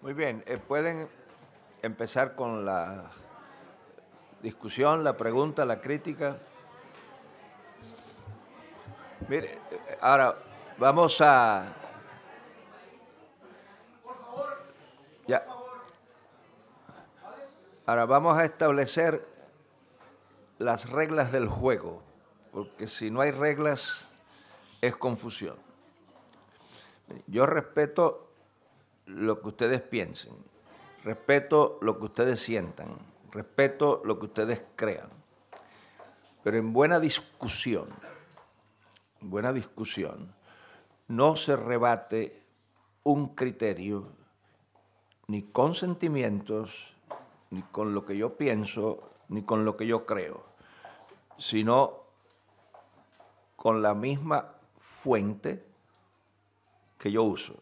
Muy bien, pueden empezar con la discusión, la pregunta, la crítica. Mire, ahora vamos a... Ya, ahora vamos a establecer las reglas del juego, porque si no hay reglas es confusión. Yo respeto lo que ustedes piensen, respeto lo que ustedes sientan, respeto lo que ustedes crean, pero en buena discusión, no se rebate un criterio ni con sentimientos, ni con lo que yo pienso, ni con lo que yo creo, sino con la misma fuente que yo uso.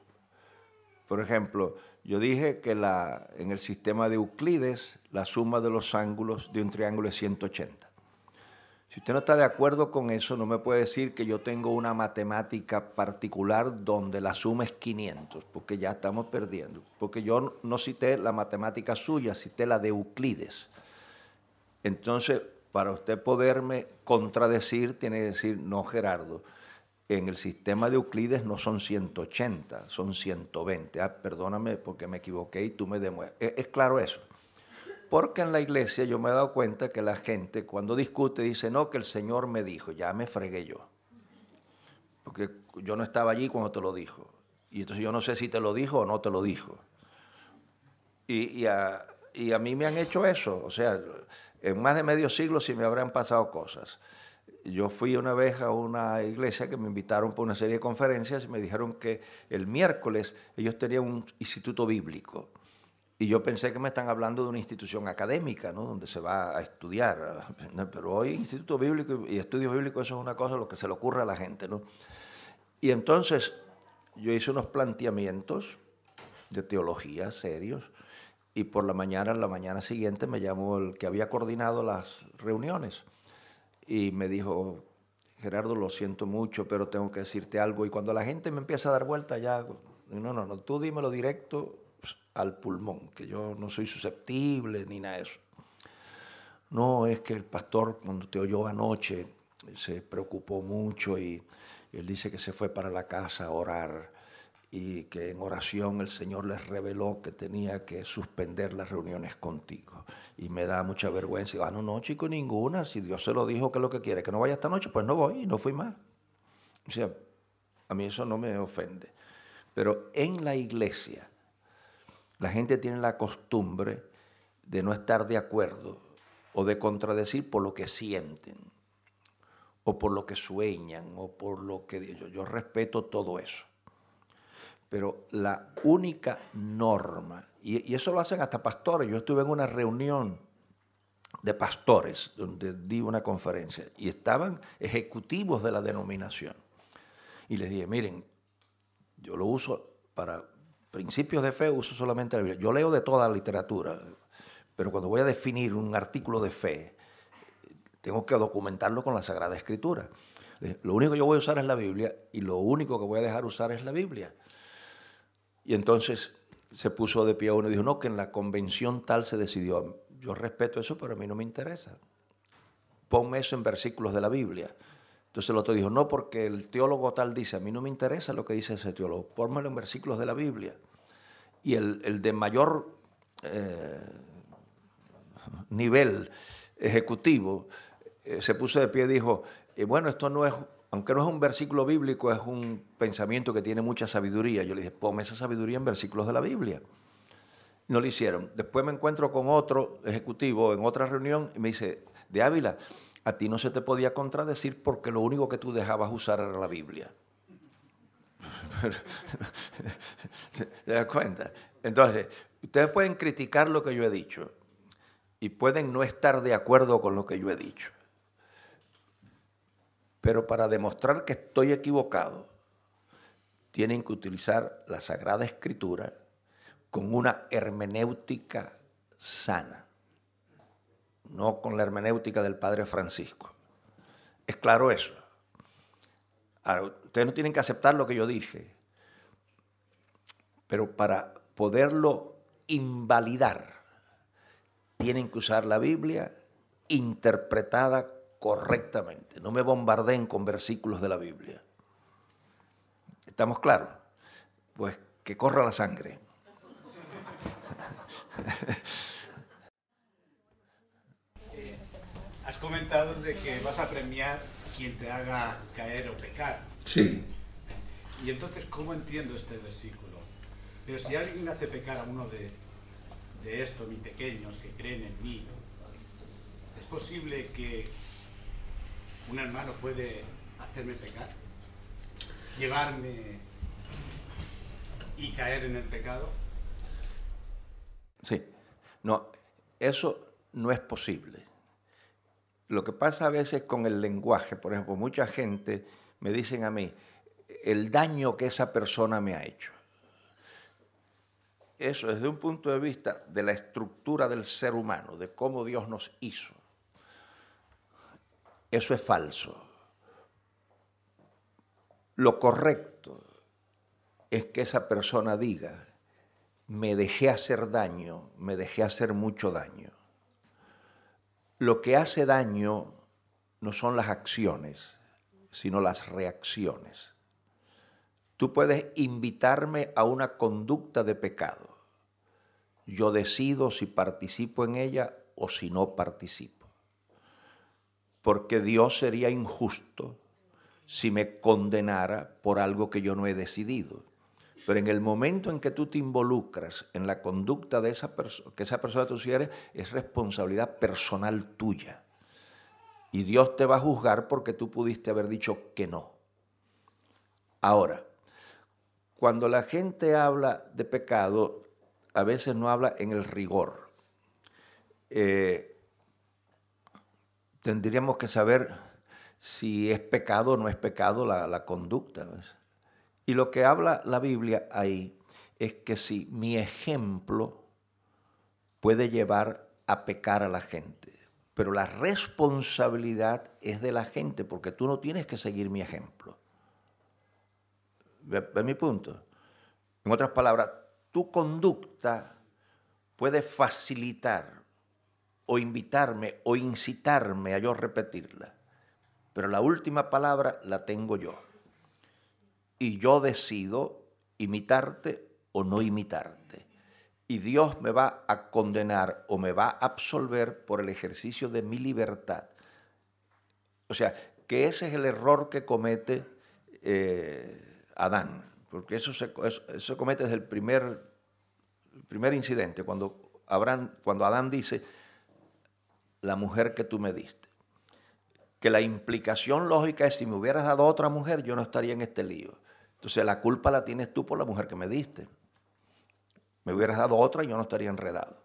Por ejemplo, yo dije que en el sistema de Euclides la suma de los ángulos de un triángulo es 180. Si usted no está de acuerdo con eso, no me puede decir que yo tengo una matemática particular donde la suma es 500, porque ya estamos perdiendo. Porque yo no cité la matemática suya, cité la de Euclides. Entonces, para usted poderme contradecir, tiene que decir, no, Gerardo, en el sistema de Euclides no son 180, son 120. Perdóname porque me equivoqué y tú me demuestras. ¿Es claro eso? Porque en la iglesia yo me he dado cuenta que la gente cuando discute dice, no, que el Señor me dijo, ya me fregué yo. Porque yo no estaba allí cuando te lo dijo. Y entonces yo no sé si te lo dijo o no te lo dijo. Y a mí me han hecho eso. O sea, en más de medio siglo sí me habrán pasado cosas. Yo fui una vez a una iglesia que me invitaron por una serie de conferencias y me dijeron que el miércoles ellos tenían un instituto bíblico. Y yo pensé que me están hablando de una institución académica, ¿no? Donde se va a estudiar. Pero hoy instituto bíblico y estudio bíblico, eso es una cosa lo que se le ocurre a la gente, ¿no? Y entonces yo hice unos planteamientos de teología serios y por la mañana siguiente me llamó el que había coordinado las reuniones y me dijo, Gerardo, lo siento mucho, pero tengo que decirte algo. Y cuando la gente me empieza a dar vuelta ya, no, tú dímelo directo al pulmón, que yo no soy susceptible ni nada de eso. No, es que el pastor cuando te oyó anoche se preocupó mucho y él dice que se fue para la casa a orar y que en oración el Señor les reveló que tenía que suspender las reuniones contigo. Y me da mucha vergüenza. Y digo, no, chico, ninguna. Si Dios se lo dijo que lo que quiere, que no vaya esta noche, pues no voy y no fui más. O sea, a mí eso no me ofende. Pero en la iglesia, la gente tiene la costumbre de no estar de acuerdo o de contradecir por lo que sienten, o por lo que sueñan, o por lo que... Yo respeto todo eso. Pero la única norma, y eso lo hacen hasta pastores, yo estuve en una reunión de pastores donde di una conferencia y estaban ejecutivos de la denominación. Y les dije, miren, yo lo uso para principios de fe, uso solamente la Biblia. Yo leo de toda la literatura, pero cuando voy a definir un artículo de fe, tengo que documentarlo con la Sagrada Escritura. Lo único que yo voy a usar es la Biblia y lo único que voy a dejar usar es la Biblia. Y entonces se puso de pie uno y dijo, no, que en la convención tal se decidió. Yo respeto eso, pero a mí no me interesa. Ponme eso en versículos de la Biblia. Entonces el otro dijo, no, porque el teólogo tal dice, a mí no me interesa lo que dice ese teólogo, pónmelo en versículos de la Biblia. Y el de mayor nivel ejecutivo se puso de pie y dijo, bueno, esto no es, aunque no es un versículo bíblico, es un pensamiento que tiene mucha sabiduría. Yo le dije, ponme esa sabiduría en versículos de la Biblia. No lo hicieron. Después me encuentro con otro ejecutivo en otra reunión y me dice, de Ávila, a ti no se te podía contradecir porque lo único que tú dejabas usar era la Biblia. ¿Se das cuenta? Entonces, ustedes pueden criticar lo que yo he dicho y pueden no estar de acuerdo con lo que yo he dicho. Pero para demostrar que estoy equivocado, tienen que utilizar la Sagrada Escritura con una hermenéutica sana, no con la hermenéutica del Padre Francisco. ¿Es claro eso? Ahora, ustedes no tienen que aceptar lo que yo dije, pero para poderlo invalidar, tienen que usar la Biblia interpretada correctamente. No me bombardeen con versículos de la Biblia. ¿Estamos claros? Pues que corra la sangre. Has comentado de que vas a premiar quien te haga caer o pecar. Sí. Y entonces, ¿cómo entiendo este versículo? Pero si alguien hace pecar a uno de estos, mis pequeños, que creen en mí, ¿es posible que un hermano puede hacerme pecar? ¿Llevarme y caer en el pecado? Sí. No, eso no es posible. Lo que pasa a veces con el lenguaje, por ejemplo, mucha gente me dicen a mí, el daño que esa persona me ha hecho. Eso desde un punto de vista de la estructura del ser humano, de cómo Dios nos hizo. Eso es falso. Lo correcto es que esa persona diga, me dejé hacer daño, me dejé hacer mucho daño. Lo que hace daño no son las acciones, sino las reacciones. Tú puedes invitarme a una conducta de pecado. Yo decido si participo en ella o si no participo. Porque Dios sería injusto si me condenara por algo que yo no he decidido. Pero en el momento en que tú te involucras en la conducta de esa persona, que esa persona tú quieres, es responsabilidad personal tuya. Y Dios te va a juzgar porque tú pudiste haber dicho que no. Ahora, cuando la gente habla de pecado, a veces no habla en el rigor. Tendríamos que saber si es pecado o no es pecado la conducta, ¿no? Y lo que habla la Biblia ahí es que si mi ejemplo puede llevar a pecar a la gente, pero la responsabilidad es de la gente, porque tú no tienes que seguir mi ejemplo. ¿Ve mi punto? En otras palabras, tu conducta puede facilitar o invitarme o incitarme a yo repetirla, pero la última palabra la tengo yo. Y yo decido imitarte o no imitarte. Y Dios me va a condenar o me va a absolver por el ejercicio de mi libertad. O sea, que ese es el error que comete Adán, porque eso se comete desde el primer incidente, cuando Adán dice, la mujer que tú me diste. Que la implicación lógica es, si me hubieras dado otra mujer, yo no estaría en este lío. Entonces la culpa la tienes tú por la mujer que me diste. Me hubieras dado otra y yo no estaría enredado.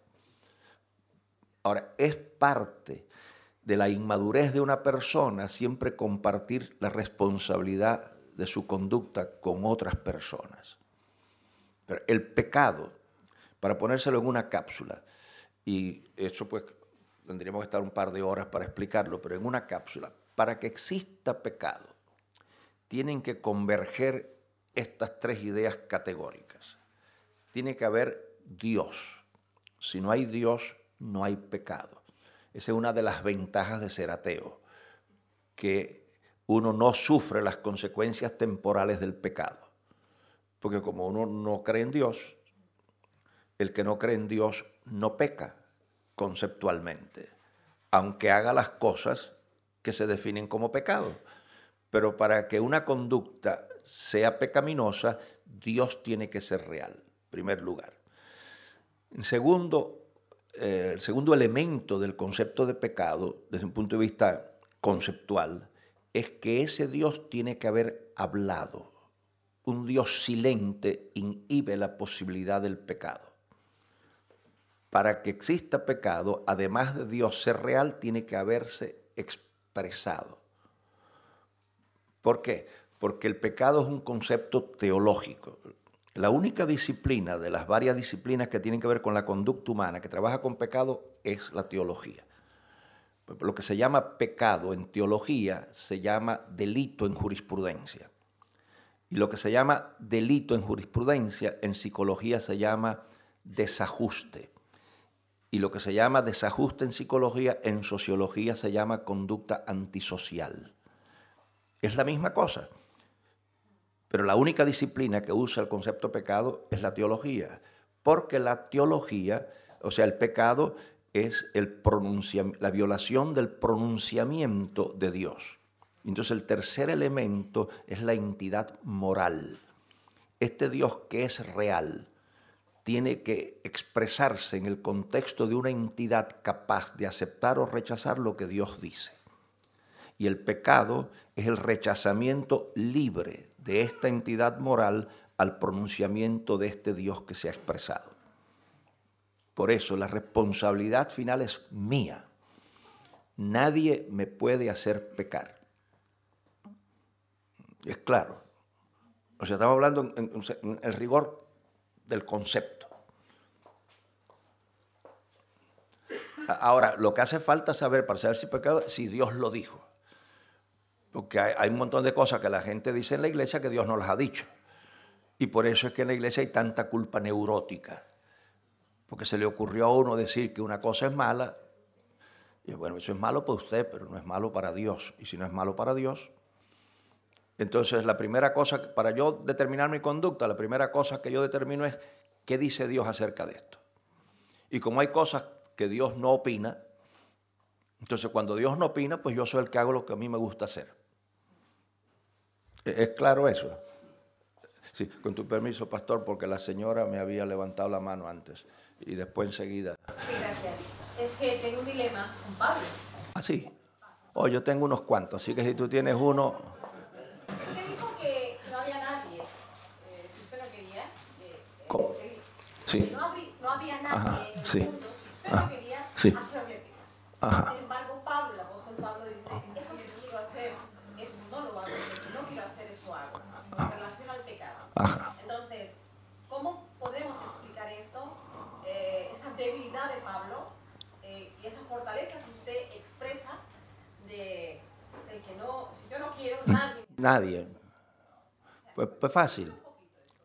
Ahora, es parte de la inmadurez de una persona siempre compartir la responsabilidad de su conducta con otras personas. Pero el pecado, para ponérselo en una cápsula, y eso pues tendríamos que estar un par de horas para explicarlo, pero en una cápsula, para que exista pecado, tienen que converger estas tres ideas categóricas. Tiene que haber Dios. Si no hay Dios, no hay pecado. Esa es una de las ventajas de ser ateo, que uno no sufre las consecuencias temporales del pecado. Porque como uno no cree en Dios, el que no cree en Dios no peca conceptualmente, aunque haga las cosas que se definen como pecado. Pero para que una conducta sea pecaminosa, Dios tiene que ser real, en primer lugar. En segundo, el segundo elemento del concepto de pecado, desde un punto de vista conceptual, es que ese Dios tiene que haber hablado. Un Dios silente inhibe la posibilidad del pecado. Para que exista pecado, además de Dios ser real, tiene que haberse expresado. ¿Por qué? Porque el pecado es un concepto teológico. La única disciplina de las varias disciplinas que tienen que ver con la conducta humana que trabaja con pecado es la teología. Lo que se llama pecado en teología se llama delito en jurisprudencia. Y lo que se llama delito en jurisprudencia en psicología se llama desajuste. Y lo que se llama desajuste en psicología, en sociología se llama conducta antisocial. Es la misma cosa. Pero la única disciplina que usa el concepto pecado es la teología. Porque la teología, o sea, el pecado es la violación del pronunciamiento de Dios. Entonces el tercer elemento es la entidad moral. Este Dios que es real tiene que expresarse en el contexto de una entidad capaz de aceptar o rechazar lo que Dios dice. Y el pecado es el rechazamiento libre de esta entidad moral al pronunciamiento de este Dios que se ha expresado. Por eso la responsabilidad final es mía. Nadie me puede hacer pecar. Es claro. O sea, estamos hablando en el rigor del concepto. Ahora, lo que hace falta saber para saber si es pecado es si Dios lo dijo. Porque hay un montón de cosas que la gente dice en la iglesia que Dios no las ha dicho. Y por eso es que en la iglesia hay tanta culpa neurótica. Porque se le ocurrió a uno decir que una cosa es mala. Y bueno, eso es malo para usted, pero no es malo para Dios. Y si no es malo para Dios, entonces la primera cosa, para yo determinar mi conducta, la primera cosa que yo determino es qué dice Dios acerca de esto. Y como hay cosas que Dios no opina, entonces cuando Dios no opina, pues yo soy el que hago lo que a mí me gusta hacer. ¿Es claro eso? Sí, con tu permiso, pastor, porque la señora me había levantado la mano antes y después enseguida. Sí, gracias. Es que tengo un dilema con Pablo. Ah, sí. Oh, yo tengo unos cuantos, así que si tú tienes uno... Usted dijo que no había nadie, si usted no quería, ¿Cómo? Sí. que no había nadie Ajá, en el sí. mundo, si usted no quería, Sí. hacerle pecar. Ajá. Sin embargo, Pablo, el apóstol Pablo dice, eso que yo quiero hacer, eso no lo hago, lo que no quiero hacer, eso hago, en relación al pecado. Ajá. Entonces, ¿cómo podemos explicar esto, esa debilidad de Pablo y esa fortaleza que usted expresa de que no, si yo no quiero, nadie... Nadie. Pues fácil.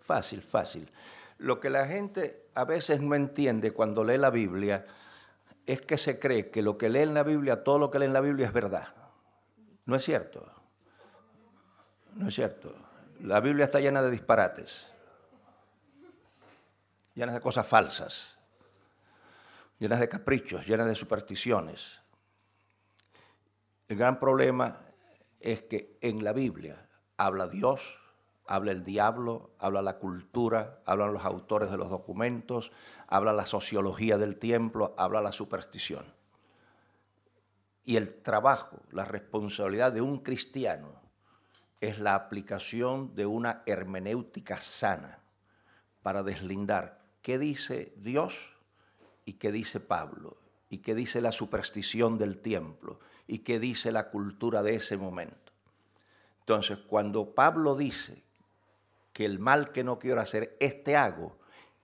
Fácil. Lo que la gente a veces no entiende cuando lee la Biblia es que se cree que lo que lee en la Biblia, todo lo que lee en la Biblia es verdad. No es cierto. No es cierto. La Biblia está llena de disparates, llena de cosas falsas, llenas de caprichos, llenas de supersticiones. El gran problema es que en la Biblia habla Dios, habla el diablo, habla la cultura, hablan los autores de los documentos, habla la sociología del tiempo, habla la superstición. Y el trabajo, la responsabilidad de un cristiano es la aplicación de una hermenéutica sana para deslindar qué dice Dios y qué dice Pablo, y qué dice la superstición del tiempo, y qué dice la cultura de ese momento. Entonces, cuando Pablo dice que el mal que no quiero hacer, este hago,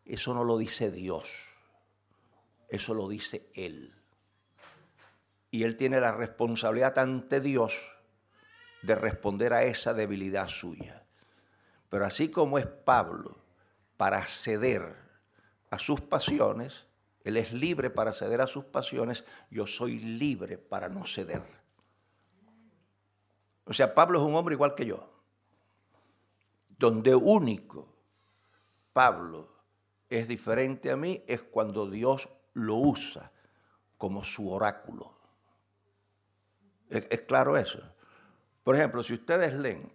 eso no lo dice Dios, eso lo dice Él. Y Él tiene la responsabilidad ante Dios de responder a esa debilidad suya. Pero así como es Pablo para ceder a sus pasiones, él es libre para ceder a sus pasiones, yo soy libre para no ceder. O sea, Pablo es un hombre igual que yo. Donde único Pablo es diferente a mí es cuando Dios lo usa como su oráculo. ¿Es claro eso? Por ejemplo, si ustedes leen,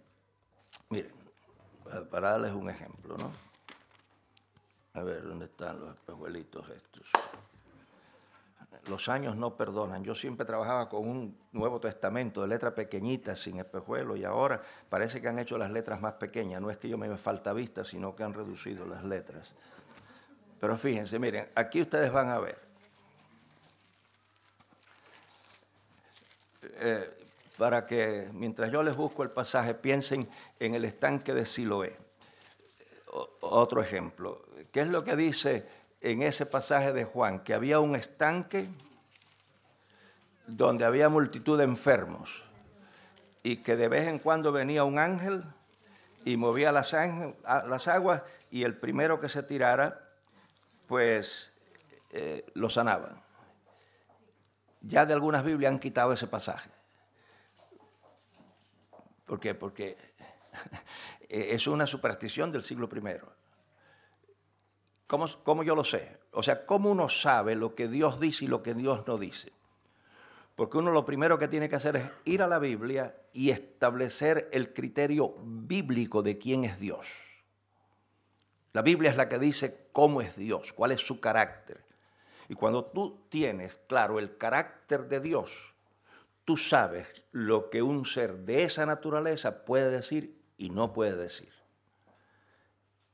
miren, para darles un ejemplo, ¿no? A ver, ¿dónde están los espejuelitos estos? Los años no perdonan. Yo siempre trabajaba con un Nuevo Testamento de letra pequeñita, sin espejuelo, y ahora parece que han hecho las letras más pequeñas. No es que yo me falta vista, sino que han reducido las letras. Pero fíjense, miren, aquí ustedes van a ver. Para que, mientras yo les busco el pasaje, piensen en el estanque de Siloé. Otro ejemplo. ¿Qué es lo que dice en ese pasaje de Juan? Que había un estanque donde había multitud de enfermos y que de vez en cuando venía un ángel y movía las aguas y el primero que se tirara pues lo sanaban. Ya de algunas Biblias han quitado ese pasaje. ¿Por qué? Porque es una superstición del siglo I. ¿Cómo yo lo sé? O sea, ¿cómo uno sabe lo que Dios dice y lo que Dios no dice? Porque uno lo primero que tiene que hacer es ir a la Biblia y establecer el criterio bíblico de quién es Dios. La Biblia es la que dice cómo es Dios, cuál es su carácter. Y cuando tú tienes claro el carácter de Dios, tú sabes lo que un ser de esa naturaleza puede decir y no puede decir.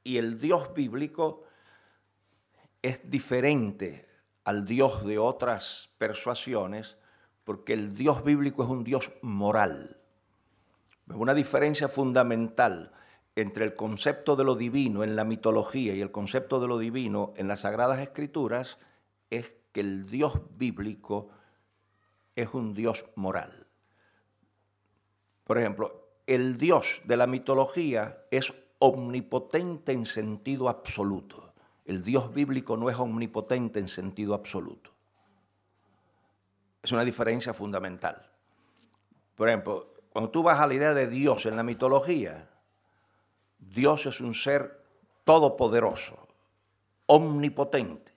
Y el Dios bíblico es diferente al Dios de otras persuasiones, porque el Dios bíblico es un Dios moral. Una diferencia fundamental entre el concepto de lo divino en la mitología y el concepto de lo divino en las Sagradas Escrituras es que el Dios bíblico es un Dios moral. Por ejemplo, el Dios de la mitología es omnipotente en sentido absoluto. El Dios bíblico no es omnipotente en sentido absoluto. Es una diferencia fundamental. Por ejemplo, cuando tú vas a la idea de Dios en la mitología, Dios es un ser todopoderoso, omnipotente.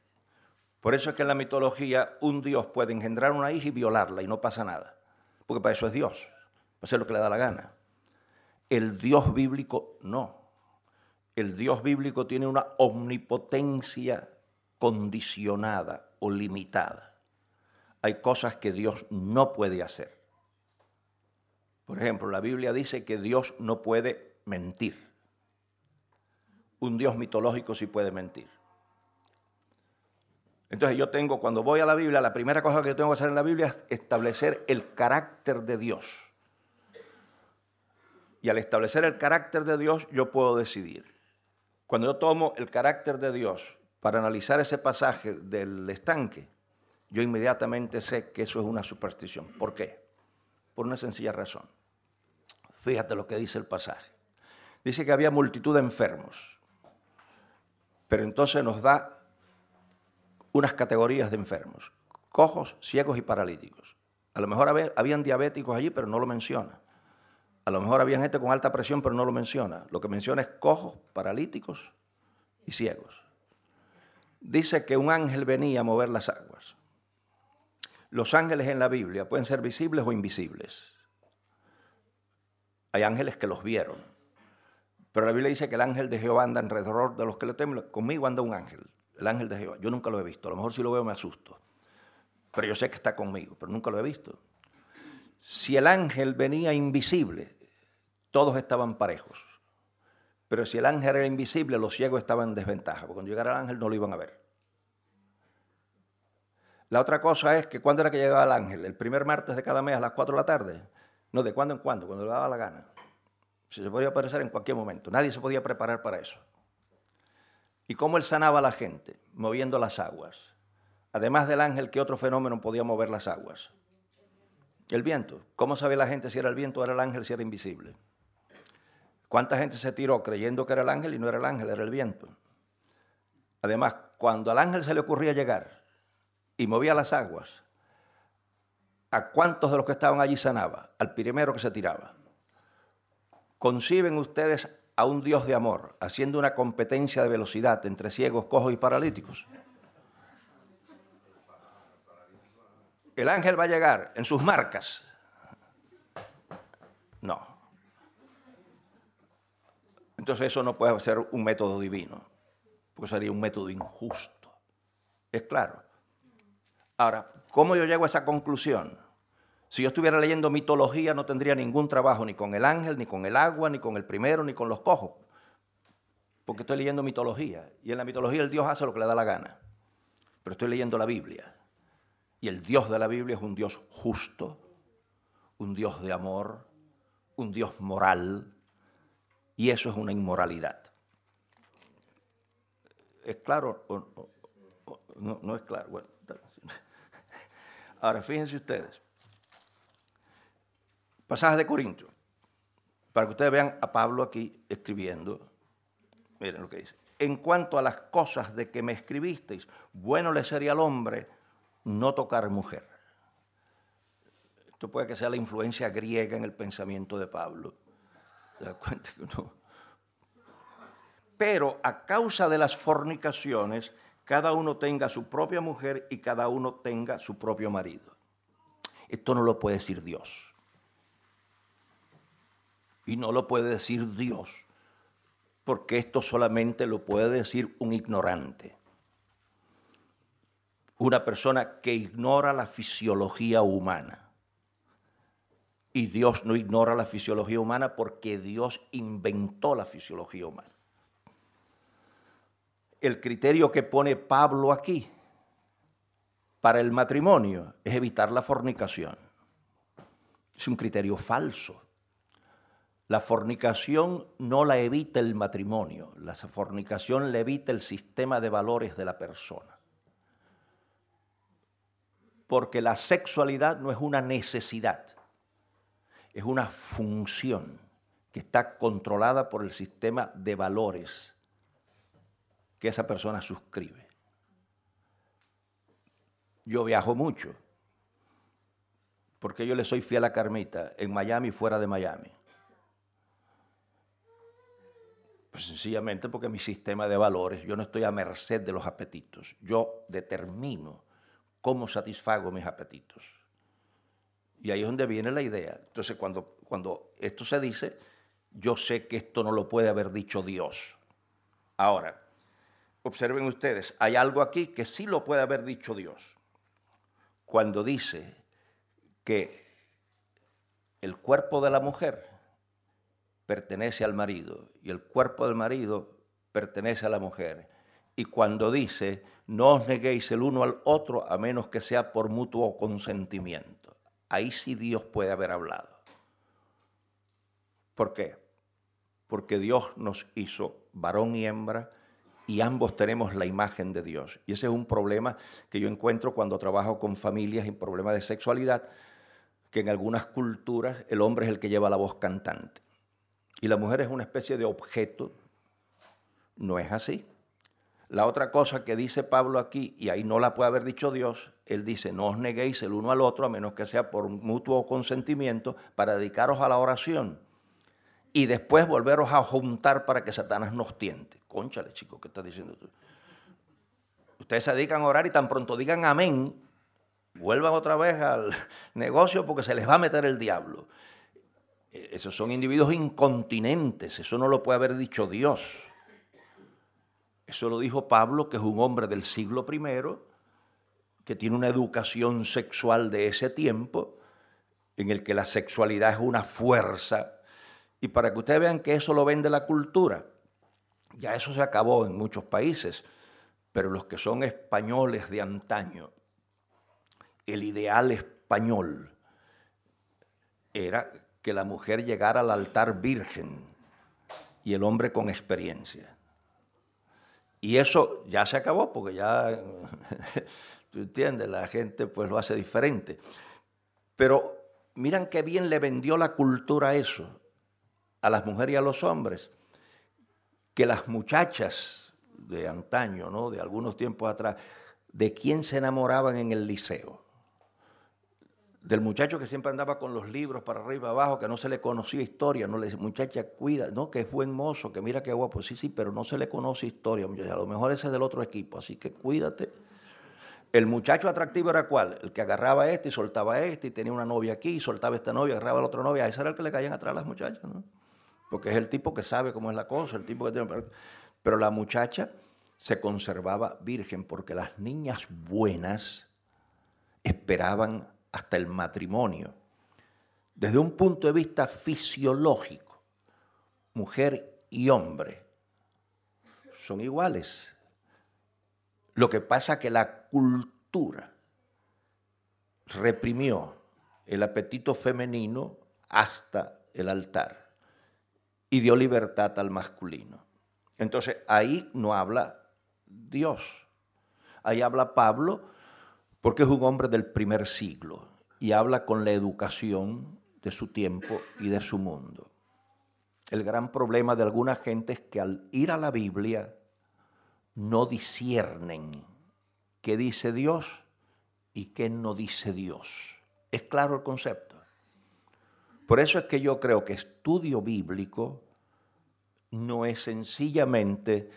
Por eso es que en la mitología un Dios puede engendrar una hija y violarla y no pasa nada, porque para eso es Dios, para hacer lo que le da la gana. El Dios bíblico no. El Dios bíblico tiene una omnipotencia condicionada o limitada. Hay cosas que Dios no puede hacer. Por ejemplo, la Biblia dice que Dios no puede mentir. Un Dios mitológico sí puede mentir. Entonces cuando voy a la Biblia, la primera cosa que yo tengo que hacer en la Biblia es establecer el carácter de Dios. Y al establecer el carácter de Dios, yo puedo decidir. Cuando yo tomo el carácter de Dios para analizar ese pasaje del estanque, yo inmediatamente sé que eso es una superstición. ¿Por qué? Por una sencilla razón. Fíjate lo que dice el pasaje. Dice que había multitud de enfermos, pero entonces nos da unas categorías de enfermos: cojos, ciegos y paralíticos. A lo mejor habían diabéticos allí, pero no lo menciona. A lo mejor había gente con alta presión, pero no lo menciona. Lo que menciona es cojos, paralíticos y ciegos. Dice que un ángel venía a mover las aguas. Los ángeles en la Biblia pueden ser visibles o invisibles. Hay ángeles que los vieron. Pero la Biblia dice que el ángel de Jehová anda alrededor de los que le temen. Conmigo anda un ángel, el ángel de Jehová. Yo nunca lo he visto. A lo mejor si lo veo me asusto. Pero yo sé que está conmigo, pero nunca lo he visto. Si el ángel venía invisible, todos estaban parejos. Pero si el ángel era invisible, los ciegos estaban en desventaja, porque cuando llegara el ángel no lo iban a ver. La otra cosa es que ¿cuándo era que llegaba el ángel? ¿El primer martes de cada mes a las 4 de la tarde? No, de cuando en cuando le daba la gana. Se podía aparecer en cualquier momento. Nadie se podía preparar para eso. ¿Y cómo él sanaba a la gente? Moviendo las aguas. Además del ángel, ¿qué otro fenómeno podía mover las aguas? El viento. ¿Cómo sabía la gente si era el viento o era el ángel, si era invisible? ¿Cuánta gente se tiró creyendo que era el ángel y no era el ángel, era el viento? Además, cuando al ángel se le ocurría llegar y movía las aguas, ¿a cuántos de los que estaban allí sanaba? Al primero que se tiraba. ¿Conciben ustedes a un Dios de amor haciendo una competencia de velocidad entre ciegos, cojos y paralíticos? El ángel va a llegar en sus marcas. No. Entonces eso no puede ser un método divino, porque sería un método injusto. ¿Es claro? Ahora, ¿cómo yo llego a esa conclusión? Si yo estuviera leyendo mitología, no tendría ningún trabajo ni con el ángel, ni con el agua, ni con el primero, ni con los cojos. Porque estoy leyendo mitología. Y en la mitología el Dios hace lo que le da la gana. Pero estoy leyendo la Biblia. Y el Dios de la Biblia es un Dios justo, un Dios de amor, un Dios moral. Y eso es una inmoralidad. ¿Es claro o no, no es claro? Bueno, ahora, fíjense ustedes. Pasaje de Corintios, para que ustedes vean a Pablo aquí escribiendo. Miren lo que dice. en cuanto a las cosas de que me escribisteis, bueno le sería al hombre no tocar mujer. Esto puede que sea la influencia griega en el pensamiento de Pablo. ¿Te das cuenta que no? Pero a causa de las fornicaciones, cada uno tenga su propia mujer y cada uno tenga su propio marido. Esto no lo puede decir Dios. Y no lo puede decir Dios, porque esto solamente lo puede decir un ignorante. Una persona que ignora la fisiología humana. Y Dios no ignora la fisiología humana porque Dios inventó la fisiología humana. El criterio que pone Pablo aquí para el matrimonio es evitar la fornicación. Es un criterio falso. La fornicación no la evita el matrimonio, la fornicación le evita el sistema de valores de la persona. Porque la sexualidad no es una necesidad, es una función que está controlada por el sistema de valores que esa persona suscribe. Yo viajo mucho, porque yo le soy fiel a Carmita, en Miami y fuera de Miami. Pues sencillamente porque mi sistema de valores, yo no estoy a merced de los apetitos. Yo determino cómo satisfago mis apetitos. Y ahí es donde viene la idea. Entonces, cuando esto se dice, yo sé que esto no lo puede haber dicho Dios. Ahora, observen ustedes, hay algo aquí que sí lo puede haber dicho Dios. Cuando dice que el cuerpo de la mujer pertenece al marido y el cuerpo del marido pertenece a la mujer. Y cuando dice, no os neguéis el uno al otro a menos que sea por mutuo consentimiento. Ahí sí Dios puede haber hablado. ¿Por qué? Porque Dios nos hizo varón y hembra y ambos tenemos la imagen de Dios. Y ese es un problema que yo encuentro cuando trabajo con familias y problemas de sexualidad, que en algunas culturas el hombre es el que lleva la voz cantante. Y la mujer es una especie de objeto. No es así. La otra cosa que dice Pablo aquí, y ahí no la puede haber dicho Dios, él dice, no os neguéis el uno al otro, a menos que sea por mutuo consentimiento, para dedicaros a la oración. Y después volveros a juntar para que Satanás nos tiente. Cónchale, chico, ¿qué estás diciendo tú? Ustedes se dedican a orar y tan pronto digan amén, vuelvan otra vez al negocio porque se les va a meter el diablo. Esos son individuos incontinentes, eso no lo puede haber dicho Dios. Eso lo dijo Pablo, que es un hombre del siglo I, que tiene una educación sexual de ese tiempo, en el que la sexualidad es una fuerza. Y para que ustedes vean que eso lo vende la cultura, ya eso se acabó en muchos países, pero los que son españoles de antaño, el ideal español era que la mujer llegara al altar virgen y el hombre con experiencia. Y eso ya se acabó porque ya, tú entiendes, la gente pues lo hace diferente. Pero miran qué bien le vendió la cultura eso a las mujeres y a los hombres, que las muchachas de antaño, ¿no?, de algunos tiempos atrás, ¿de quién se enamoraban en el liceo? Del muchacho que siempre andaba con los libros para arriba y para abajo, que no se le conocía historia, no le decía, muchacha, cuida, no, que es buen mozo, que mira qué guapo, sí, pero no se le conoce historia, muchacha, a lo mejor ese es del otro equipo, así que cuídate. El muchacho atractivo era ¿cuál? El que agarraba a este y soltaba a este, y tenía una novia aquí, y soltaba a esta novia, agarraba a la otra novia, a ese era el que le caían atrás a las muchachas, ¿no? Porque es el tipo que sabe cómo es la cosa, el tipo que tiene... Pero la muchacha se conservaba virgen, porque las niñas buenas esperaban hasta el matrimonio. Desde un punto de vista fisiológico, mujer y hombre son iguales. Lo que pasa es que la cultura reprimió el apetito femenino hasta el altar y dio libertad al masculino. Entonces ahí no habla Dios, ahí habla Pablo, porque es un hombre del primer siglo y habla con la educación de su tiempo y de su mundo. El gran problema de alguna gente es que al ir a la Biblia no disciernen qué dice Dios y qué no dice Dios. ¿Es claro el concepto? Por eso es que yo creo que estudio bíblico no es sencillamente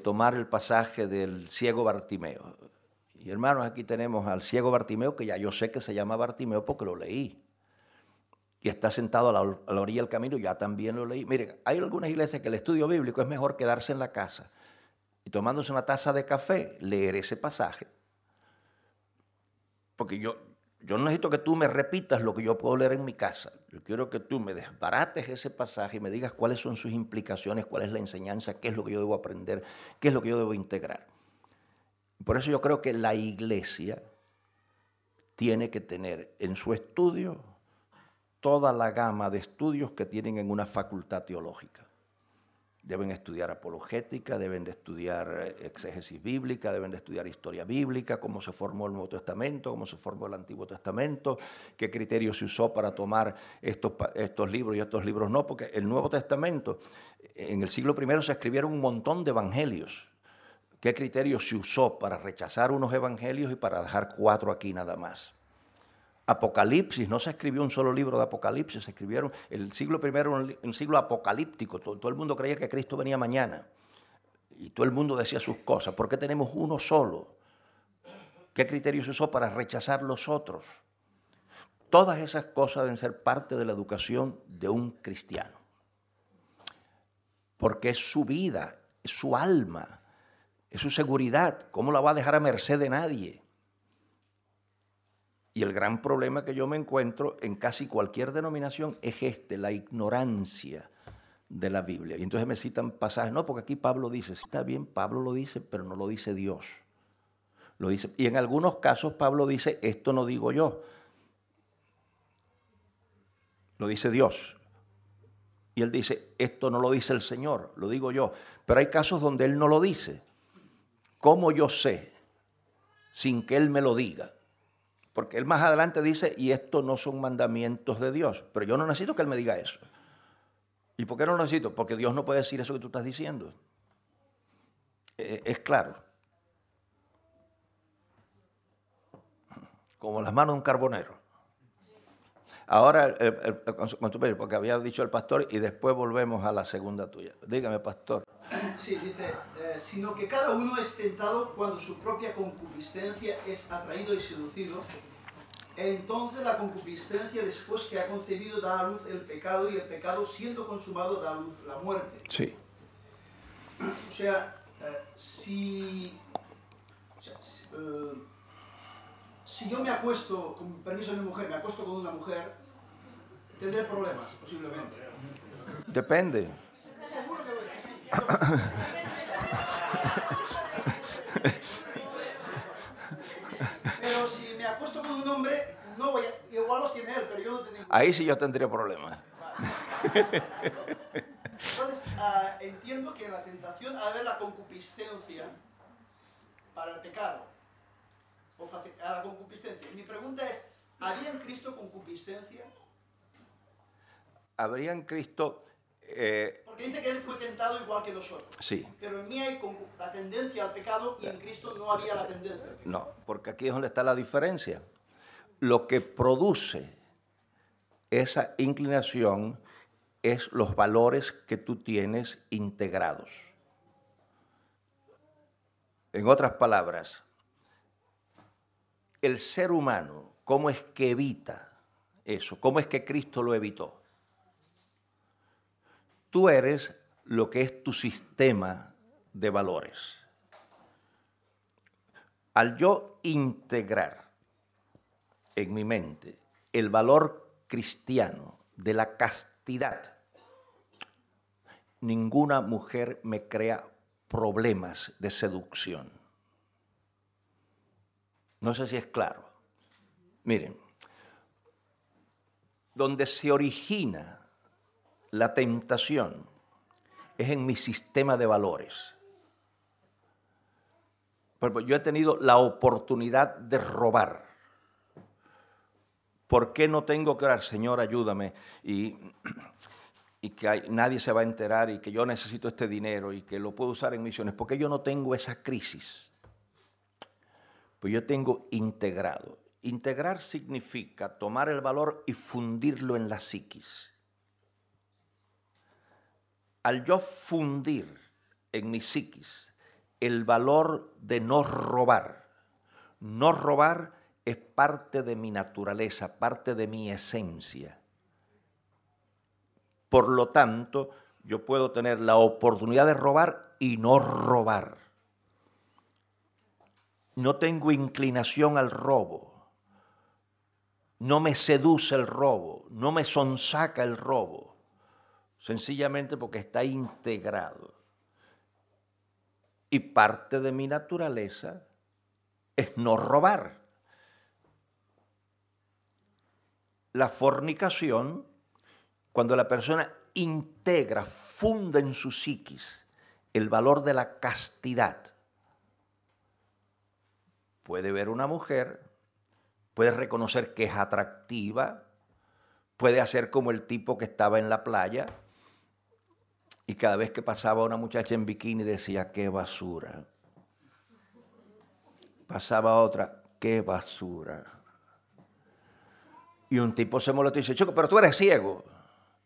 tomar el pasaje del ciego Bartimeo. Y hermanos, aquí tenemos al ciego Bartimeo, que ya yo sé que se llama Bartimeo porque lo leí. Y está sentado a la orilla del camino, ya también lo leí. Miren, hay algunas iglesias que el estudio bíblico es mejor quedarse en la casa y tomándose una taza de café, leer ese pasaje. Porque yo no necesito que tú me repitas lo que yo puedo leer en mi casa. Yo quiero que tú me desbarates ese pasaje y me digas cuáles son sus implicaciones, cuál es la enseñanza, qué es lo que yo debo aprender, qué es lo que yo debo integrar. Por eso yo creo que la iglesia tiene que tener en su estudio toda la gama de estudios que tienen en una facultad teológica. Deben estudiar apologética, deben de estudiar exégesis bíblica, deben de estudiar historia bíblica, cómo se formó el Nuevo Testamento, cómo se formó el Antiguo Testamento, qué criterios se usó para tomar estos libros y estos libros no, porque el Nuevo Testamento, en el siglo I se escribieron un montón de evangelios. ¿Qué criterios se usó para rechazar unos evangelios y para dejar 4 aquí nada más? Apocalipsis, no se escribió un solo libro de Apocalipsis, se escribieron, el siglo I era un siglo apocalíptico, todo el mundo creía que Cristo venía mañana y todo el mundo decía sus cosas. ¿Por qué tenemos uno solo? ¿Qué criterio se usó para rechazar los otros? Todas esas cosas deben ser parte de la educación de un cristiano, porque es su vida, es su alma, es su seguridad. ¿Cómo la va a dejar a merced de nadie? Y el gran problema que yo me encuentro en casi cualquier denominación es la ignorancia de la Biblia. Y entonces me citan pasajes, no, porque aquí Pablo dice, sí, está bien, Pablo lo dice, pero no lo dice Dios. Lo dice, y en algunos casos Pablo dice, esto no digo yo, lo dice Dios. Y él dice, esto no lo dice el Señor, lo digo yo. Pero hay casos donde él no lo dice. ¿Cómo yo sé sin que él me lo diga? Porque él más adelante dice, y estos no son mandamientos de Dios. Pero yo no necesito que él me diga eso. ¿Y por qué no lo necesito? Porque Dios no puede decir eso que tú estás diciendo. Es claro. Como las manos de un carbonero. Ahora, porque había dicho el pastor, y después volvemos a la segunda tuya. Dígame, pastor. Sí, dice, sino que cada uno es tentado cuando su propia concupiscencia es atraído y seducido. Entonces la concupiscencia, después que ha concebido, da a luz el pecado, y el pecado, siendo consumado, da a luz la muerte. Sí. O sea, si yo me acuesto, con permiso de mi mujer, me acuesto con una mujer, tendré problemas, posiblemente. Depende. Seguro que sí. Pero si me acuesto con un hombre, no voy a, igual los tiene él, pero yo no tengo. Ahí sí yo tendría problemas. Entonces, entiendo que en la tentación ha de haber la concupiscencia para el pecado. O a la concupiscencia. Y mi pregunta es, ¿había en Cristo concupiscencia? Habría en Cristo... Porque dice que él fue tentado igual que nosotros. Sí. Pero en mí hay la tendencia al pecado y en Cristo no había la tendencia. No, porque aquí es donde está la diferencia. Lo que produce esa inclinación es los valores que tú tienes integrados. En otras palabras, el ser humano, ¿cómo es que evita eso? ¿Cómo es que Cristo lo evitó? Tú eres lo que es tu sistema de valores. Al yo integrar en mi mente el valor cristiano de la castidad, ninguna mujer me crea problemas de seducción. No sé si es claro. Miren, donde se origina la tentación es en mi sistema de valores. Yo he tenido la oportunidad de robar. ¿Por qué no tengo que orar? Señor, ayúdame. Y y que nadie se va a enterar y que yo necesito este dinero y que lo puedo usar en misiones, porque yo no tengo esa crisis. Pues yo tengo integrado. Integrar significa tomar el valor y fundirlo en la psiquis. Al yo fundir en mi psiquis el valor de no robar es parte de mi naturaleza, parte de mi esencia. Por lo tanto, yo puedo tener la oportunidad de robar y no robar. No tengo inclinación al robo. No me seduce el robo, no me sonsaca el robo. Sencillamente porque está integrado. Y parte de mi naturaleza es no robar. La fornicación, cuando la persona integra, funda en su psiquis el valor de la castidad, puede ver una mujer, puede reconocer que es atractiva, puede hacer como el tipo que estaba en la playa y cada vez que pasaba una muchacha en bikini decía, qué basura. Pasaba otra, qué basura. Y un tipo se molestó y dice, chico, pero tú eres ciego.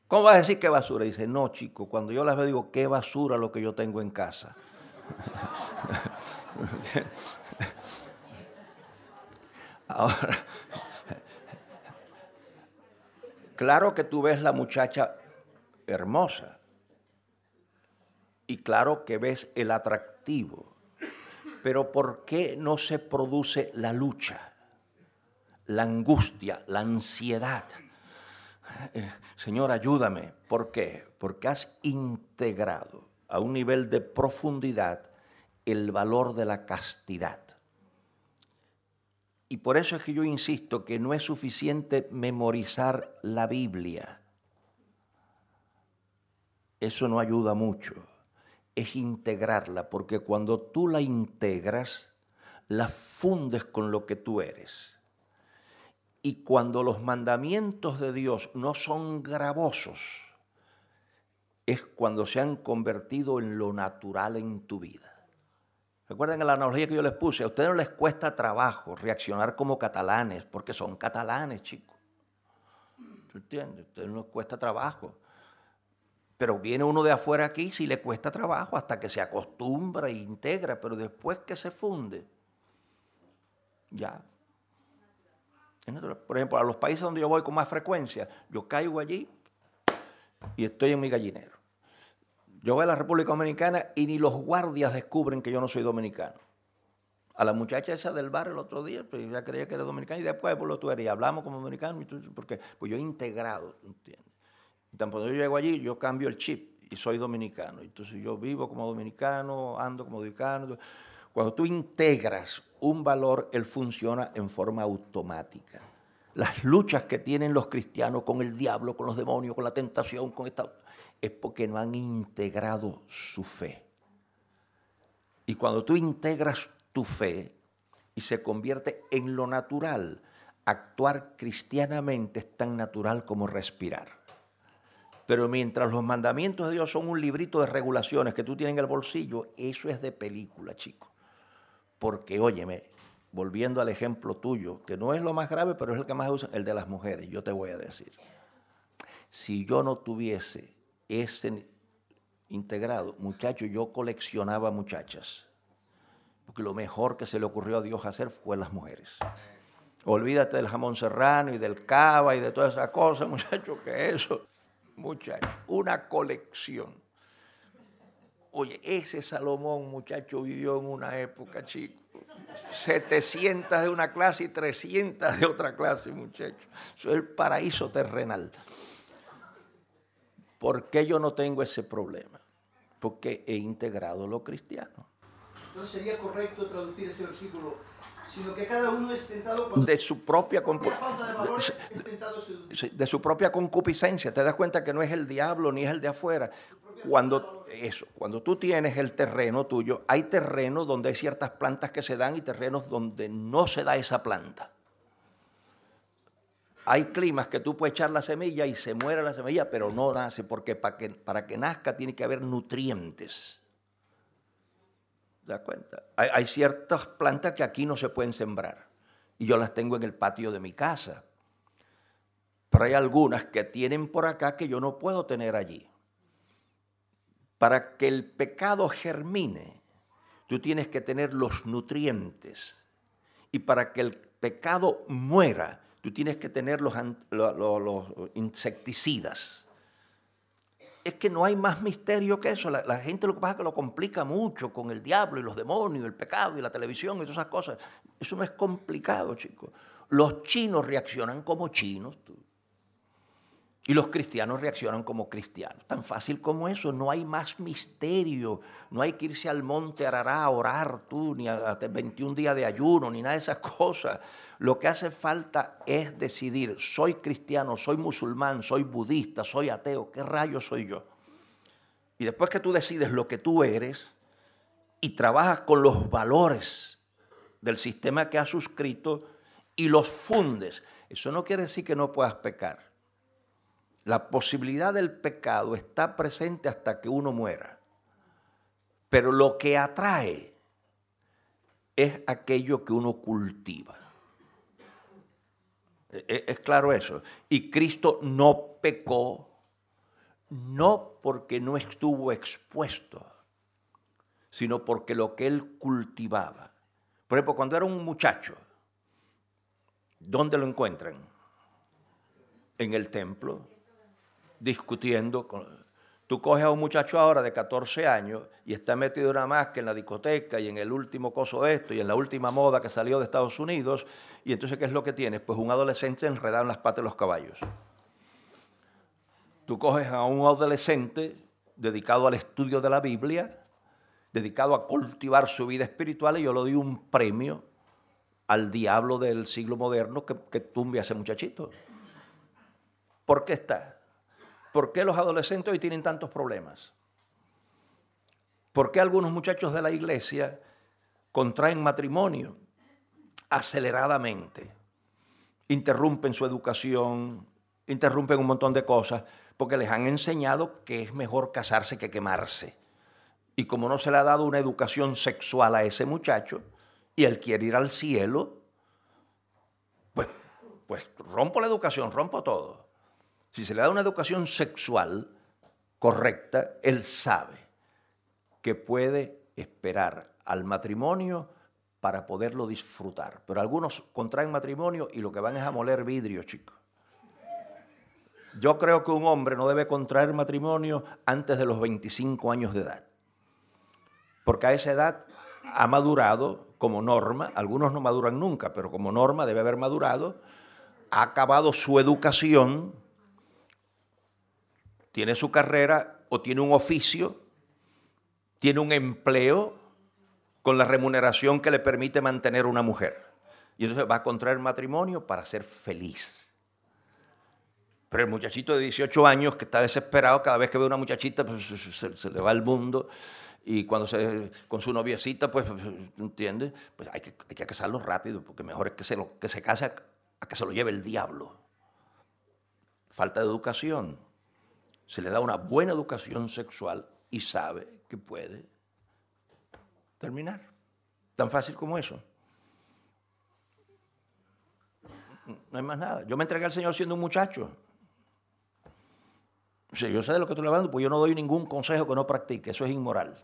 ¿Cómo vas a decir qué basura? Y dice, no, chico, cuando yo las veo digo, qué basura lo que yo tengo en casa. Ahora, claro que tú ves la muchacha hermosa y claro que ves el atractivo, pero ¿por qué no se produce la lucha, la angustia, la ansiedad? Señor, ayúdame. ¿Por qué? Porque has integrado a un nivel de profundidad el valor de la castidad. Y por eso es que yo insisto que no es suficiente memorizar la Biblia. Eso no ayuda mucho. Es integrarla, porque cuando tú la integras, la fundes con lo que tú eres. Y cuando los mandamientos de Dios no son gravosos, es cuando se han convertido en lo natural en tu vida. Recuerden la analogía que yo les puse, a ustedes no les cuesta trabajo reaccionar como catalanes, porque son catalanes, chicos. ¿Tú entiendes? A ustedes no les cuesta trabajo. Pero viene uno de afuera aquí y sí le cuesta trabajo hasta que se acostumbra e integra, pero después que se funde, ya. Por ejemplo, a los países donde yo voy con más frecuencia, yo caigo allí y estoy en mi gallinero. Yo voy a la República Dominicana y ni los guardias descubren que yo no soy dominicano. A la muchacha esa del bar el otro día, pues ya creía que era dominicana y después pues, tú eres, y hablamos como dominicano, porque pues yo he integrado, ¿entiendes? Y tan cuando yo llego allí, yo cambio el chip y soy dominicano. Entonces yo vivo como dominicano, ando como dominicano. Cuando tú integras un valor, él funciona en forma automática. Las luchas que tienen los cristianos con el diablo, con los demonios, con la tentación, con esta, es porque no han integrado su fe. Y cuando tú integras tu fe y se convierte en lo natural, actuar cristianamente es tan natural como respirar. Pero mientras los mandamientos de Dios son un librito de regulaciones que tú tienes en el bolsillo, eso es de película, chico. Porque, óyeme, volviendo al ejemplo tuyo, que no es lo más grave, pero es el que más usa, el de las mujeres, yo te voy a decir. Si yo no tuviese ese integrado, muchacho, yo coleccionaba muchachas. Porque lo mejor que se le ocurrió a Dios hacer fue las mujeres. Olvídate del jamón serrano y del cava y de todas esas cosas, muchacho, que eso, muchacho, una colección. Oye, ese Salomón, muchacho, vivió en una época, chico. 700 de una clase y 300 de otra clase, muchacho. Eso es el paraíso terrenal. ¿Por qué yo no tengo ese problema? Porque he integrado lo cristiano. Entonces sería correcto traducir ese versículo, sino que cada uno es tentado cuando de su propia de su propia concupiscencia. Te das cuenta que no es el diablo ni es el de afuera. Cuando tú tienes el terreno tuyo, hay terrenos donde hay ciertas plantas que se dan y terrenos donde no se da esa planta. Hay climas que tú puedes echar la semilla y se muere la semilla, pero no nace, porque para que nazca tiene que haber nutrientes. ¿Te das cuenta? Hay ciertas plantas que aquí no se pueden sembrar y yo las tengo en el patio de mi casa. Pero hay algunas que tienen por acá que yo no puedo tener allí. Para que el pecado germine, tú tienes que tener los nutrientes. Y para que el pecado muera, tú tienes que tener los insecticidas. Es que no hay más misterio que eso. La gente lo que pasa es que lo complica mucho con el diablo y los demonios, el pecado y la televisión y todas esas cosas. Eso no es complicado, chicos. Los chinos reaccionan como chinos, tú. Y los cristianos reaccionan como cristianos. Tan fácil como eso, no hay más misterio. No hay que irse al monte Arará a orar tú, ni a 21 días de ayuno, ni nada de esas cosas. Lo que hace falta es decidir, soy cristiano, soy musulmán, soy budista, soy ateo, ¿qué rayos soy yo? Y después que tú decides lo que tú eres y trabajas con los valores del sistema que has suscrito y los fundes, eso no quiere decir que no puedas pecar. La posibilidad del pecado está presente hasta que uno muera. Pero lo que atrae es aquello que uno cultiva. Es claro eso. Y Cristo no pecó, no porque no estuvo expuesto, sino porque lo que él cultivaba. Por ejemplo, cuando era un muchacho, ¿dónde lo encuentran? En el templo. Discutiendo. Tú coges a un muchacho ahora de 14 años y está metido nada más que en la discoteca y en el último coso esto y en la última moda que salió de Estados Unidos, y entonces ¿qué es lo que tienes? Pues un adolescente enredado en las patas de los caballos. Tú coges a un adolescente dedicado al estudio de la Biblia, dedicado a cultivar su vida espiritual, y yo le doy un premio al diablo del siglo moderno que tumbe a ese muchachito. ¿Por qué está? ¿Por qué los adolescentes hoy tienen tantos problemas? ¿Por qué algunos muchachos de la iglesia contraen matrimonio aceleradamente? Interrumpen su educación, interrumpen un montón de cosas, porque les han enseñado que es mejor casarse que quemarse. Y como no se le ha dado una educación sexual a ese muchacho, y él quiere ir al cielo, pues rompo la educación, rompo todo. Si se le da una educación sexual correcta, él sabe que puede esperar al matrimonio para poderlo disfrutar. Pero algunos contraen matrimonio y lo que van es a moler vidrio, chicos. Yo creo que un hombre no debe contraer matrimonio antes de los 25 años de edad. Porque a esa edad ha madurado como norma, algunos no maduran nunca, pero como norma debe haber madurado, ha acabado su educación, tiene su carrera o tiene un oficio, tiene un empleo con la remuneración que le permite mantener una mujer. Y entonces va a contraer matrimonio para ser feliz. Pero el muchachito de 18 años que está desesperado, cada vez que ve una muchachita, pues se le va el mundo. Y cuando con su noviecita, pues, ¿entiendes? Pues hay que casarlo rápido, porque mejor es que se case a que se lo lleve el diablo. Falta de educación. Se le da una buena educación sexual y sabe que puede terminar. Tan fácil como eso. No hay más nada. Yo me entregué al Señor siendo un muchacho. O sea, yo sé de lo que estoy hablando, pues yo no doy ningún consejo que no practique. Eso es inmoral.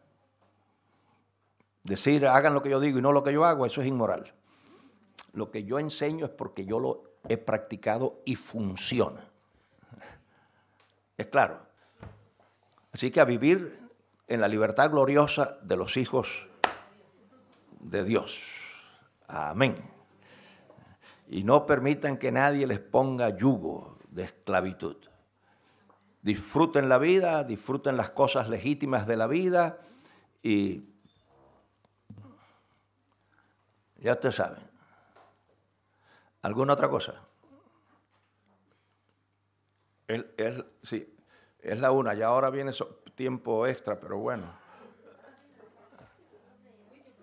Decir, hagan lo que yo digo y no lo que yo hago, eso es inmoral. Lo que yo enseño es porque yo lo he practicado y funciona. Es claro. Así que a vivir en la libertad gloriosa de los hijos de Dios. Amén. Y no permitan que nadie les ponga yugo de esclavitud. Disfruten la vida, disfruten las cosas legítimas de la vida y ya ustedes saben. ¿Alguna otra cosa? Sí. Es la una, ya ahora viene tiempo extra, pero bueno.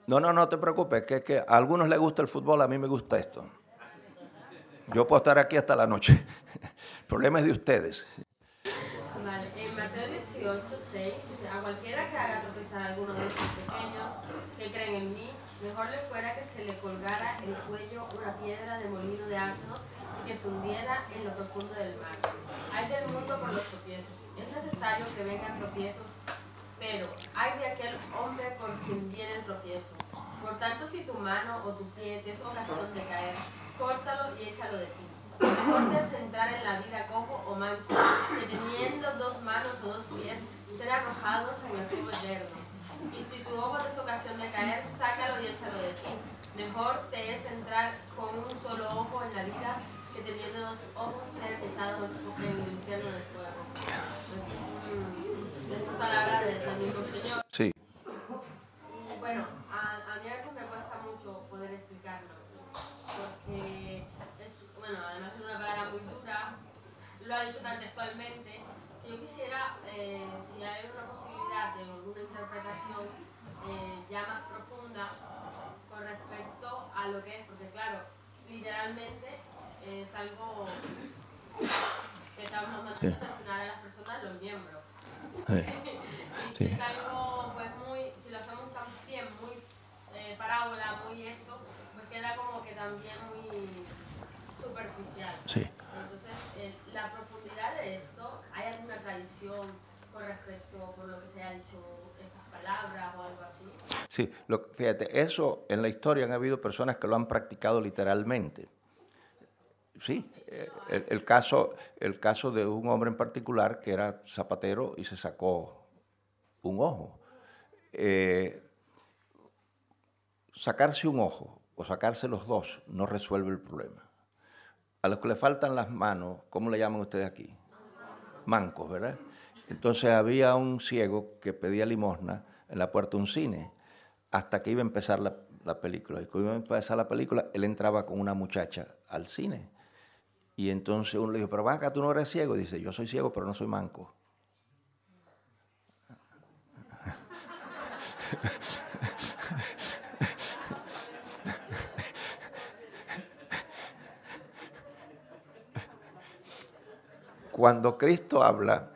No te preocupes, que a algunos les gusta el fútbol, a mí me gusta esto. Yo puedo estar aquí hasta la noche. El problema es de ustedes. Vale, en Mateo 18:6 dice, a cualquiera que haga tropezar a alguno de estos pequeños que creen en mí, mejor le fuera que se le colgara el cuello una piedra de molino de asno y que se hundiera en lo profundo del mar. Hay del mundo por los tropiezos. Es necesario que vengan tropiezos, pero hay de aquel hombre por quien viene el tropiezo. Por tanto, si tu mano o tu pie te es ocasión de caer, córtalo y échalo de ti. Mejor te es entrar en la vida cojo o manco, que teniendo dos manos o dos pies, ser arrojado en el fuego yerno. Y si tu ojo te es ocasión de caer, sácalo y échalo de ti. Mejor te es entrar con un solo ojo en la vida, que teniendo dos ojos ser echado en el infierno del fuego. Esta es palabra del mismo Señor. Sí. Y bueno, a mí a veces me cuesta mucho poder explicarlo, porque bueno, además de una palabra muy dura, lo ha dicho tan textualmente. Yo quisiera, si hay una posibilidad de alguna interpretación ya más profunda con respecto a lo que es, porque claro, literalmente es algo que estamos mandando presionar a las personas los miembros. Y es algo, pues muy, si lo hacemos tan bien, muy parábola, muy esto, pues queda como que también muy superficial. Sí. Entonces, la profundidad de esto, ¿hay alguna tradición con respecto por lo que se ha dicho estas palabras o algo así? Sí, fíjate, eso en la historia han habido personas que lo han practicado literalmente. Sí, el caso de un hombre en particular que era zapatero y se sacó un ojo. Sacarse un ojo o sacarse los dos no resuelve el problema. A los que le faltan las manos, ¿cómo le llaman ustedes aquí? Mancos, ¿verdad? Entonces había un ciego que pedía limosna en la puerta de un cine hasta que iba a empezar la película. Y cuando iba a empezar la película, él entraba con una muchacha al cine. Y entonces uno le dijo, pero acá, ¿tú no eres ciego? Y dice, yo soy ciego, pero no soy manco. Cuando Cristo habla,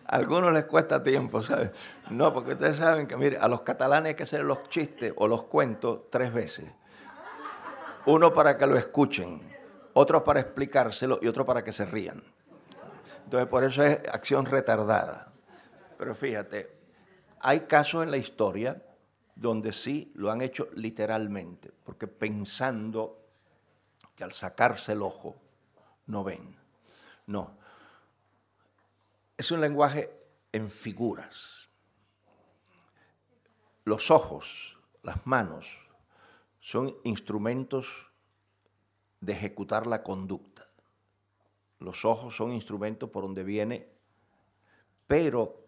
a algunos les cuesta tiempo, ¿sabes? No, porque ustedes saben que, mire, a los catalanes hay que hacer los chistes o los cuentos 3 veces. Uno para que lo escuchen, otro para explicárselo y otro para que se rían. Entonces, por eso es acción retardada. Pero fíjate, hay casos en la historia donde sí lo han hecho literalmente, porque pensando que al sacarse el ojo no ven. No. Es un lenguaje en figuras. Los ojos, las manos, son instrumentos de ejecutar la conducta. Los ojos son instrumentos por donde viene, pero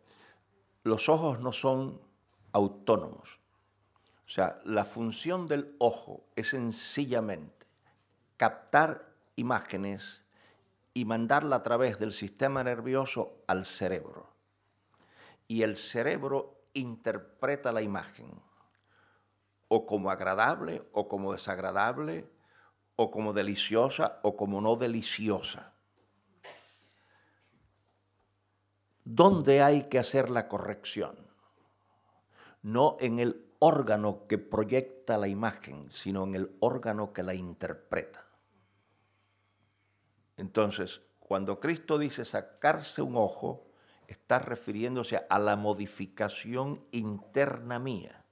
los ojos no son autónomos. O sea, la función del ojo es sencillamente captar imágenes y mandarla a través del sistema nervioso al cerebro. Y el cerebro interpreta la imagen o como agradable o como desagradable o como deliciosa o como no deliciosa. ¿Dónde hay que hacer la corrección? No en el órgano que proyecta la imagen, sino en el órgano que la interpreta. Entonces, cuando Cristo dice sacarse un ojo, está refiriéndose a la modificación interna mía,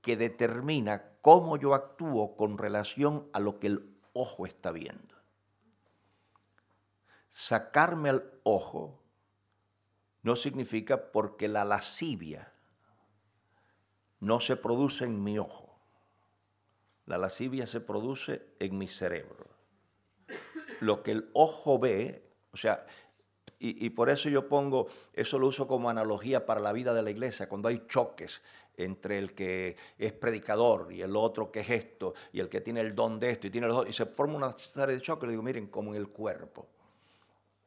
que determina cómo yo actúo con relación a lo que el ojo está viendo. Sacarme el ojo no significa porque la lascivia no se produce en mi ojo. La lascivia se produce en mi cerebro. Lo que el ojo ve, o sea, y por eso yo pongo, eso lo uso como analogía para la vida de la iglesia, cuando hay choques entre el que es predicador y el otro que es esto, y el que tiene el don de esto, y tiene los dos, y se forma una serie de choques, le digo, miren, como en el cuerpo.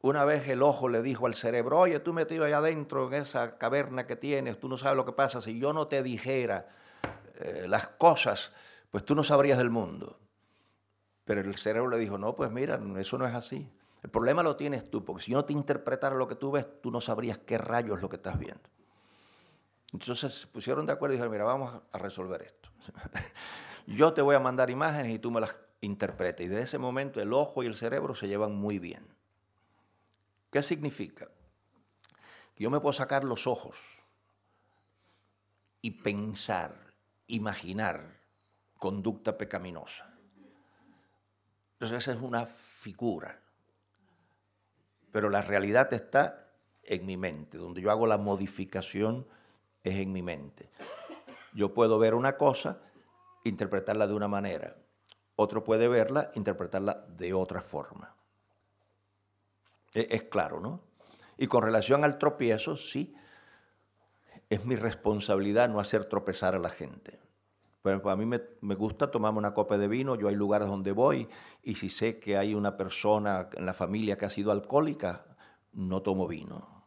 Una vez el ojo le dijo al cerebro, oye, tú metido allá adentro en esa caverna que tienes, tú no sabes lo que pasa, si yo no te dijera las cosas, pues tú no sabrías del mundo. Pero el cerebro le dijo, no, pues mira, eso no es así. El problema lo tienes tú, porque si yo no te interpretara lo que tú ves, tú no sabrías qué rayos es lo que estás viendo. Entonces se pusieron de acuerdo y dijeron, mira, vamos a resolver esto. Yo te voy a mandar imágenes y tú me las interpretas. Y desde ese momento el ojo y el cerebro se llevan muy bien. ¿Qué significa? Que yo me puedo sacar los ojos y pensar, imaginar conducta pecaminosa. Entonces esa es una figura. Pero la realidad está en mi mente. Donde yo hago la modificación es en mi mente. Yo puedo ver una cosa, interpretarla de una manera. Otro puede verla, interpretarla de otra forma. Es claro, ¿no? Y con relación al tropiezo, sí, es mi responsabilidad no hacer tropezar a la gente. Pero a mí me gusta tomarme una copa de vino, yo hay lugares donde voy y si sé que hay una persona en la familia que ha sido alcohólica, no tomo vino.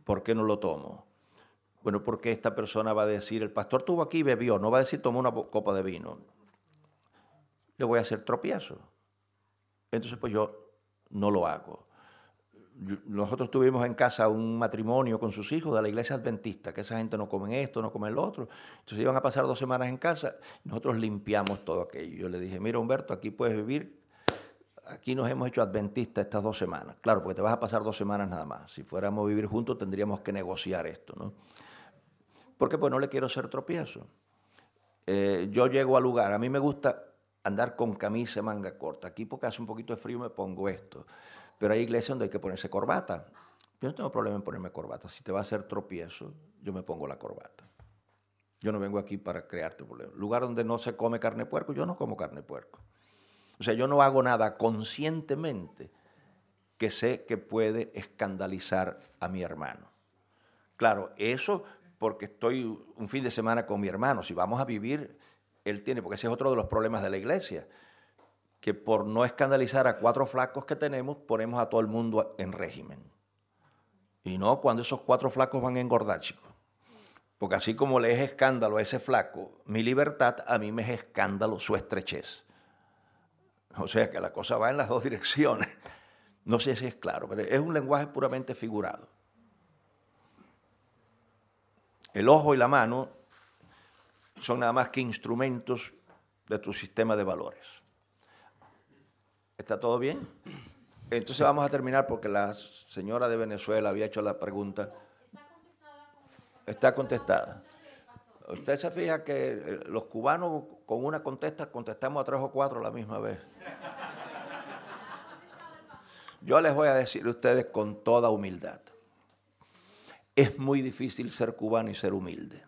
¿Por qué no lo tomo? Bueno, porque esta persona va a decir, el pastor estuvo aquí y bebió, no va a decir tomó una copa de vino. Le voy a hacer tropiezo. Entonces pues yo no lo hago. Nosotros tuvimos en casa un matrimonio con sus hijos de la iglesia adventista, que esa gente no come esto, no come lo otro. Entonces iban a pasar 2 semanas en casa, y nosotros limpiamos todo aquello. Yo le dije, mira Humberto, aquí puedes vivir, aquí nos hemos hecho adventistas estas 2 semanas. Claro, porque te vas a pasar 2 semanas nada más. Si fuéramos a vivir juntos tendríamos que negociar esto, ¿no? Porque pues no le quiero hacer tropiezo. Yo llego al lugar, a mí me gusta andar con camisa manga corta. Aquí porque hace un poquito de frío me pongo esto. Pero hay iglesias donde hay que ponerse corbata. Yo no tengo problema en ponerme corbata. Si te va a hacer tropiezo, yo me pongo la corbata. Yo no vengo aquí para crearte problemas. Lugar donde no se come carne de puerco, yo no como carne de puerco. O sea, yo no hago nada conscientemente que sé que puede escandalizar a mi hermano. Claro, eso porque estoy un fin de semana con mi hermano. Si vamos a vivir, él tiene, porque ese es otro de los problemas de la iglesia, que por no escandalizar a 4 flacos que tenemos, ponemos a todo el mundo en régimen. Y no cuando esos 4 flacos van a engordar, chicos. Porque así como le es escándalo a ese flaco, mi libertad, a mí me es escándalo su estrechez. O sea que la cosa va en las 2 direcciones. No sé si es claro, pero es un lenguaje puramente figurado. El ojo y la mano son nada más que instrumentos de tu sistema de valores. ¿Está todo bien? Entonces vamos a terminar porque la señora de Venezuela había hecho la pregunta. Está contestada. Usted se fija que los cubanos con una contestamos a 3 o 4 a la misma vez. Yo les voy a decir a ustedes con toda humildad. Es muy difícil ser cubano y ser humilde.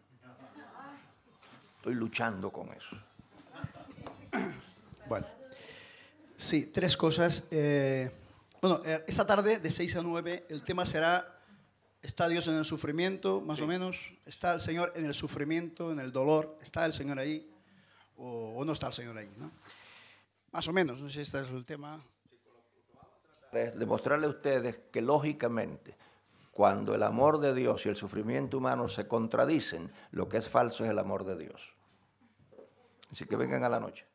Estoy luchando con eso. Bueno. Sí, 3 cosas. Esta tarde de 6 a 9 el tema será ¿está Dios en el sufrimiento? Más o menos. ¿Está el Señor en el sufrimiento, en el dolor? ¿Está el Señor ahí? ¿O no está el Señor ahí? ¿No? Más o menos, no sé si este es el tema. Demostrarle a ustedes que lógicamente cuando el amor de Dios y el sufrimiento humano se contradicen, lo que es falso es el amor de Dios. Así que vengan a la noche.